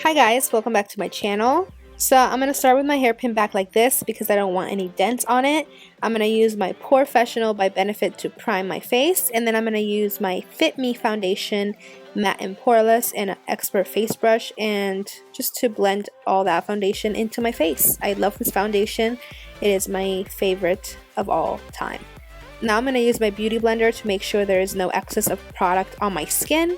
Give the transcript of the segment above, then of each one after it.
Hi guys, welcome back to my channel. So I'm going to start with my hairpin back like this because I don't want any dents on it. I'm going to use my Porefessional by Benefit to prime my face, and then I'm going to use my Fit Me foundation matte and poreless and an expert face brush, and just to blend all that foundation into my face. I love this foundation. It is my favorite of all time. Now I'm going to use my beauty blender to make sure there is no excess of product on my skin.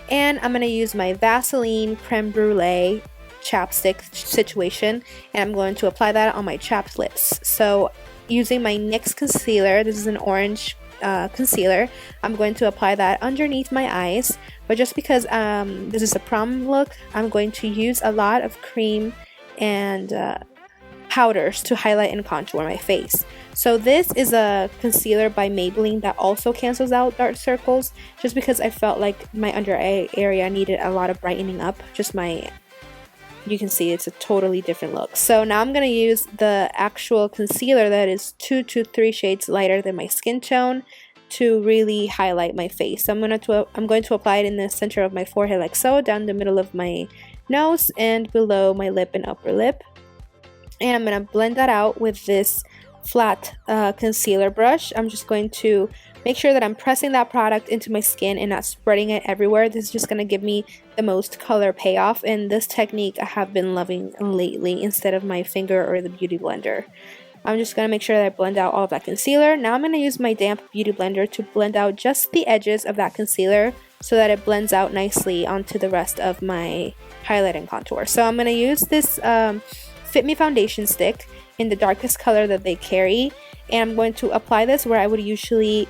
And I'm going to use my Vaseline Creme Brulee chapstick situation, and I'm going to apply that on my chapped lips. So using my NYX concealer, this is an orange concealer, I'm going to apply that underneath my eyes. But just because this is a prom look, I'm going to use a lot of cream and powders to highlight and contour my face. So this is a concealer by Maybelline that also cancels out dark circles, just because I felt like my under eye area needed a lot of brightening up. You can see it's a totally different look. So now I'm going to use the actual concealer that is 2 to 3 shades lighter than my skin tone to really highlight my face. So I'm going to apply it in the center of my forehead like so, down the middle of my nose and below my lip and upper lip. And I'm going to blend that out with this flat concealer brush. I'm just going to make sure that I'm pressing that product into my skin and not spreading it everywhere. This is just going to give me the most color payoff, and this technique I have been loving lately instead of my finger or the beauty blender. I'm just going to make sure that I blend out all of that concealer. Now I'm going to use my damp beauty blender to blend out just the edges of that concealer so that it blends out nicely onto the rest of my highlight and contour. So I'm going to use this Fit Me foundation stick in the darkest color that they carry, and I'm going to apply this where I would usually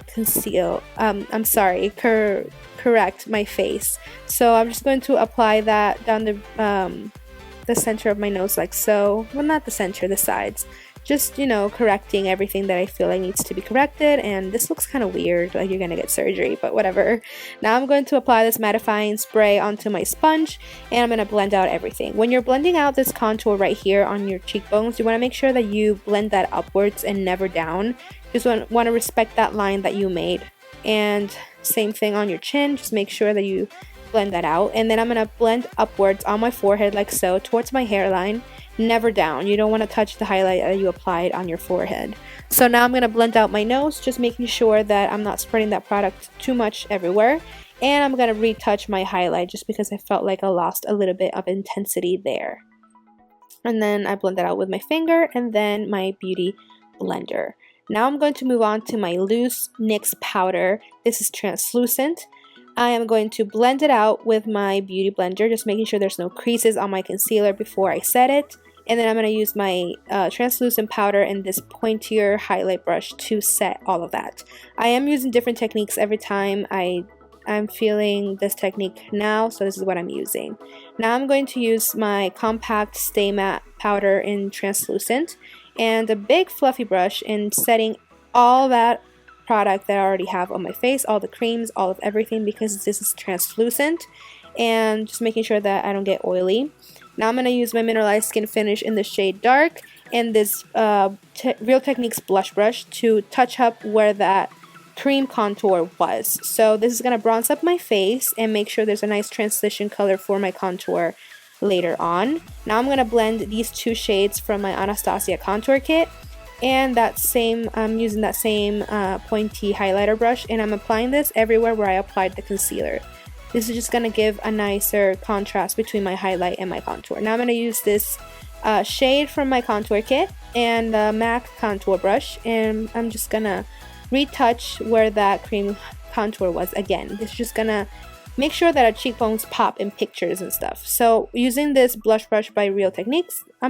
correct my face. So I'm just going to apply that down the center of my nose like so. Well, not the center, the sides. Just, you know, correcting everything that I feel like needs to be corrected. And this looks kind of weird, like you're gonna get surgery, but whatever. Now I'm going to apply this mattifying spray onto my sponge, and I'm gonna blend out everything. When you're blending out this contour right here on your cheekbones, you want to make sure that you blend that upwards and never down. Just want to respect that line that you made. And same thing on your chin, just make sure that you blend that out. And then I'm gonna blend upwards on my forehead like so, towards my hairline. Never down. You don't want to touch the highlight that you applied on your forehead. So now I'm going to blend out my nose, just making sure that I'm not spreading that product too much everywhere. And I'm going to retouch my highlight just because I felt like I lost a little bit of intensity there. And then I blend that out with my finger and then my beauty blender. Now I'm going to move on to my loose NYX powder. This is translucent. I am going to blend it out with my beauty blender, just making sure there's no creases on my concealer before I set it. And then I'm going to use my translucent powder and this pointier highlight brush to set all of that. I am using different techniques every time I'm feeling this technique now, so this is what I'm using. Now I'm going to use my compact Stay Matte powder in translucent and a big fluffy brush in setting all that product that I already have on my face, all the creams, all of everything, because this is translucent, and just making sure that I don't get oily. Now I'm going to use my Mineralize Skinfinish in the shade Dark and this Real Techniques blush brush to touch up where that cream contour was. So this is going to bronze up my face and make sure there's a nice transition color for my contour later on. Now I'm going to blend these two shades from my Anastasia contour kit, and I'm using that same pointy highlighter brush, and I'm applying this everywhere where I applied the concealer. This is just going to give a nicer contrast between my highlight and my contour. Now I'm going to use this shade from my contour kit and the MAC contour brush, and I'm just going to retouch where that cream contour was again. This is just going to make sure that our cheekbones pop in pictures and stuff. So using this blush brush by by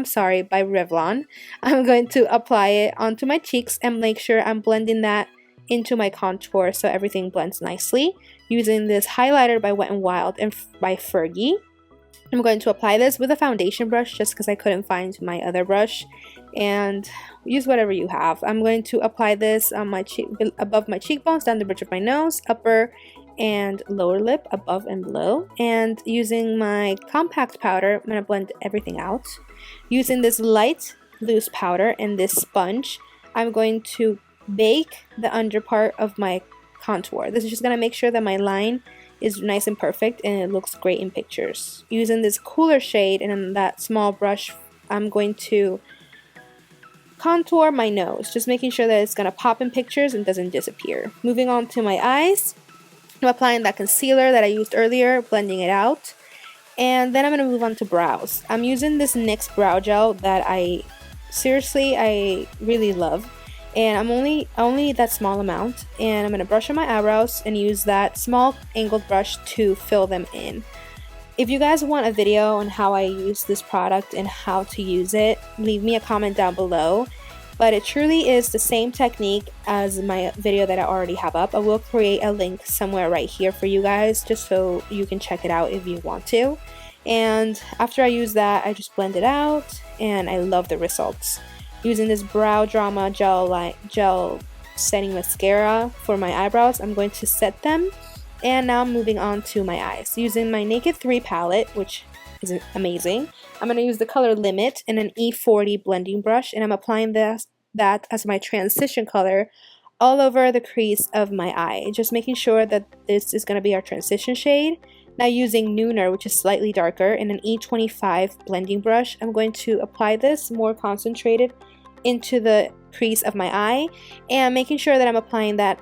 Revlon, I'm going to apply it onto my cheeks and make sure I'm blending that into my contour so everything blends nicely. Using this highlighter by Wet n Wild and by Fergie, I'm going to apply this with a foundation brush just because I couldn't find my other brush, and use whatever you have. I'm going to apply this on my above my cheekbones, down the bridge of my nose, upper and lower lip, above and below. And using my compact powder, I'm going to blend everything out. Using this light loose powder and this sponge, I'm going to bake the under part of my contour. This is just going to make sure that my line is nice and perfect, and it looks great in pictures. Using this cooler shade and then that small brush, I'm going to contour my nose, just making sure that it's going to pop in pictures and doesn't disappear. Moving on to my eyes, I'm applying that concealer that I used earlier, blending it out. And then I'm going to move on to brows. I'm using this NYX Brow Gel that I really love. And I'm only that small amount. And I'm going to brush on my eyebrows and use that small angled brush to fill them in. If you guys want a video on how I use this product and how to use it, leave me a comment down below. But it truly is the same technique as my video that I already have up. I will create a link somewhere right here for you guys, just so you can check it out if you want to. And after I use that, I just blend it out, and I love the results. Using this Browdrama gel setting mascara for my eyebrows, I'm going to set them. And now I'm moving on to my eyes. Using my Naked 3 palette, which is amazing, I'm going to use the color Limit in an E40 blending brush, and I'm applying that as my transition color all over the crease of my eye, just making sure that this is going to be our transition shade. Now using Nooner, which is slightly darker, in an E25 blending brush, I'm going to apply this more concentrated into the crease of my eye, and making sure that I'm applying that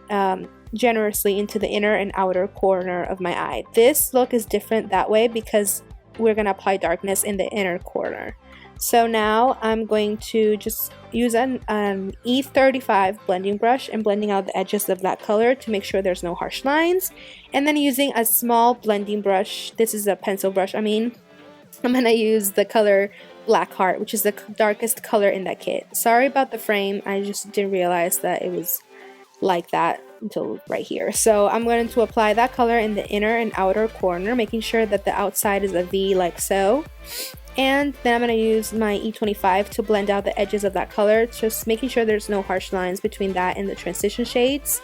generously into the inner and outer corner of my eye. This look is different that way because we're going to apply darkness in the inner corner. So now I'm going to just use an E35 blending brush and blending out the edges of that color to make sure there's no harsh lines. And then using a small blending brush, this is a pencil brush, I'm going to use the color Blackheart, which is the darkest color in that kit. Sorry about the frame, I just didn't realize that it was like that until right here. So I'm going to apply that color in the inner and outer corner, making sure that the outside is a V like so. And then I'm going to use my E25 to blend out the edges of that color, just making sure there's no harsh lines between that and the transition shades.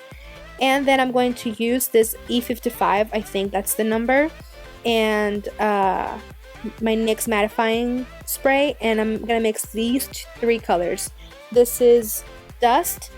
And then I'm going to use this E55, I think that's the number, and my NYX mattifying spray, and I'm going to mix these three colors. This is Dust,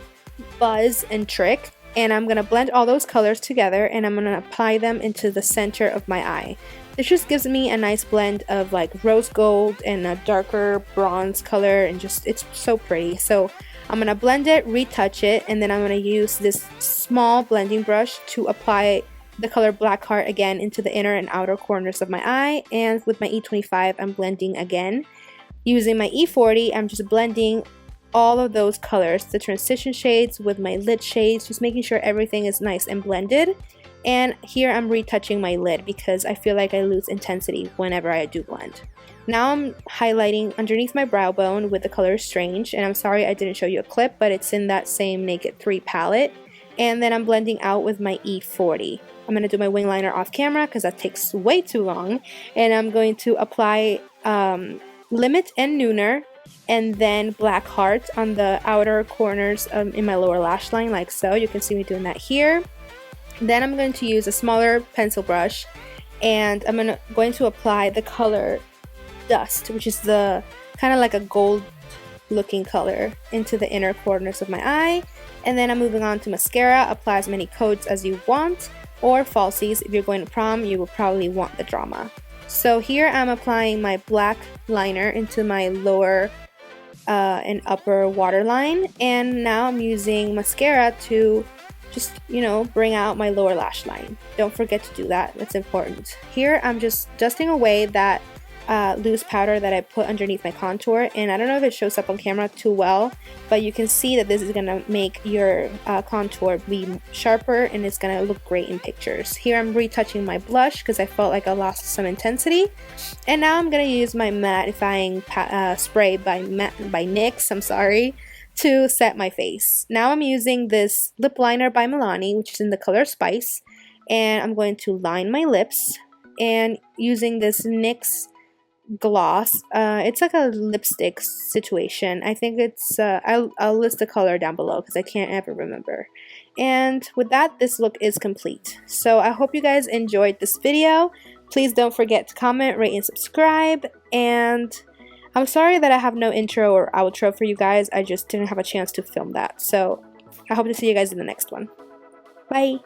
Buzz, and Trick. And I'm going to blend all those colors together, and I'm going to apply them into the center of my eye. This just gives me a nice blend of like rose gold and a darker bronze color, and just it's so pretty. So I'm going to blend it, retouch it, and then I'm going to use this small blending brush to apply the color Blackheart again into the inner and outer corners of my eye. And with my E25, I'm blending again. Using my E40, I'm just blending all of those colors, the transition shades with my lid shades, just making sure everything is nice and blended. And here I'm retouching my lid because I feel like I lose intensity whenever I do blend. Now I'm highlighting underneath my brow bone with the color Strange, and I'm sorry I didn't show you a clip, but it's in that same Naked 3 palette. And then I'm blending out with my E40. I'm going to do my wing liner off camera because that takes way too long, and I'm going to apply Limit and Nooner, and then Blackheart on the outer corners in my lower lash line like so. You can see me doing that here. Then I'm going to use a smaller pencil brush, and I'm going to apply the color Dust, which is the kind of like a gold looking color, into the inner corners of my eye. And then I'm moving on to mascara. Apply as many coats as you want, or falsies. If you're going to prom, you will probably want the drama. So here I'm applying my black liner into my lower and upper waterline, and now I'm using mascara to just, bring out my lower lash line. Don't forget to do that, that's important. Here I'm just dusting away that loose powder that I put underneath my contour, and I don't know if it shows up on camera too well, but you can see that this is going to make your contour be sharper, and it's going to look great in pictures. Here I'm retouching my blush because I felt like I lost some intensity, and now I'm going to use my mattifying spray by NYX, to set my face. Now I'm using this lip liner by Milani, which is in the color Spice, and I'm going to line my lips, and using this NYX gloss, it's like a lipstick situation. I think it's I'll list the color down below because I can't ever remember. And with that, this look is complete. So I hope you guys enjoyed this video. Please don't forget to comment, rate, and subscribe. And I'm sorry that I have no intro or outro for you guys. I just didn't have a chance to film that. So I hope to see you guys in the next one. Bye!